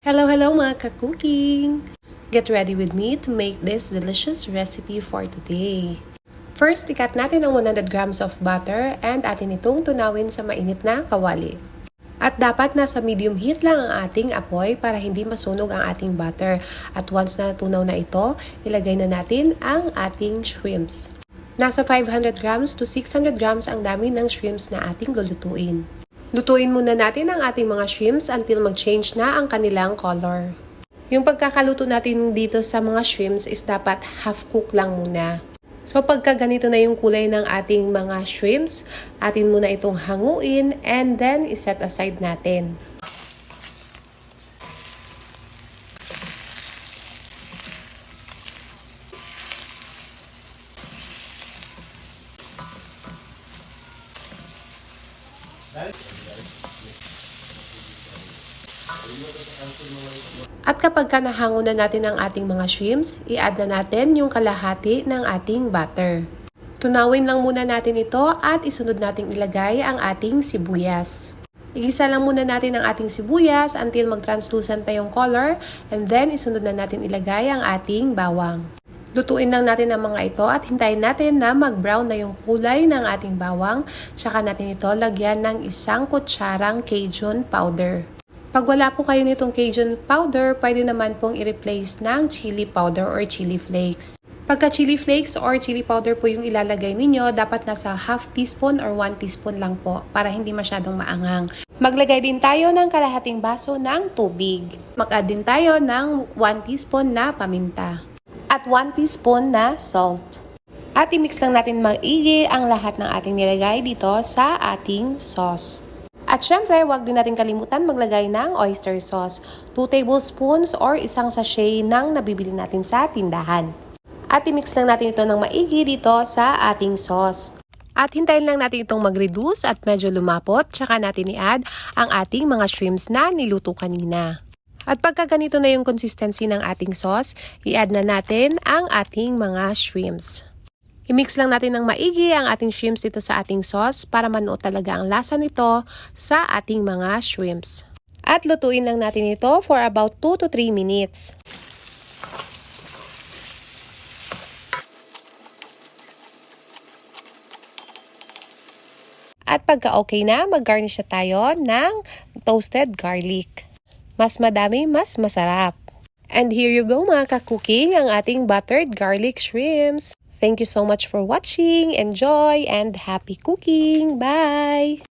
Hello mga ka-cooking! Get ready with me to make this delicious recipe for today. First, ikat natin ang 100 grams of butter and atin itong tunawin sa mainit na kawali. At dapat nasa medium heat lang ang ating apoy para hindi masunog ang ating butter. At once na natunaw na ito, ilagay na natin ang ating shrimps. Nasa 500 grams to 600 grams ang dami ng shrimps na ating lulutuin. Lutuin muna natin ang ating mga shrimps until mag-change na ang kanilang color. Yung pagkakaluto natin dito sa mga shrimps is dapat half cook lang muna. So pagka ganito na yung kulay ng ating mga shrimps, atin muna itong hanguin and then iset aside natin. At kapag nahango na natin ang ating mga shrimps, i-add na natin yung kalahati ng ating butter. Tunawin lang muna natin ito at isunod nating ilagay ang ating sibuyas. Igisa lang muna natin ang ating sibuyas until mag-translucent na yung color and then isunod na natin ilagay ang ating bawang. Lutuin lang natin ang mga ito at hintayin natin na mag-brown na yung kulay ng ating bawang. Tsaka natin ito lagyan ng 1 kutsarang Cajun powder. Pag wala po kayo nitong Cajun powder, pwede naman pong i-replace ng chili powder or chili flakes. Pagka chili flakes or chili powder po yung ilalagay ninyo, dapat nasa half teaspoon or 1 teaspoon lang po para hindi masyadong maanghang. Maglagay din tayo ng kalahating baso ng tubig. Mag-add din tayo ng 1 teaspoon na paminta. At 1 teaspoon na salt. At i-mix lang natin maigi ang lahat ng ating nilagay dito sa ating sauce. At syempre, huwag din natin kalimutan maglagay ng oyster sauce. 2 tablespoons or 1 sachet ng nabibili natin sa tindahan. At i-mix lang natin ito ng maigi dito sa ating sauce. At hintayin lang natin itong mag-reduce at medyo lumapot. Tsaka natin i-add ang ating mga shrimps na niluto kanina. At pagka ganito na yung consistency ng ating sauce, i-add na natin ang ating mga shrimps. I-mix lang natin ng maigi ang ating shrimps dito sa ating sauce para manuot talaga ang lasa nito sa ating mga shrimps. At lutuin lang natin ito for about 2 to 3 minutes. At pagka okay na, mag-garnish na tayo ng toasted garlic. Mas madami, mas masarap. And here you go mga ka-cooking, ang ating buttered garlic shrimps. Thank you so much for watching. Enjoy and happy cooking. Bye!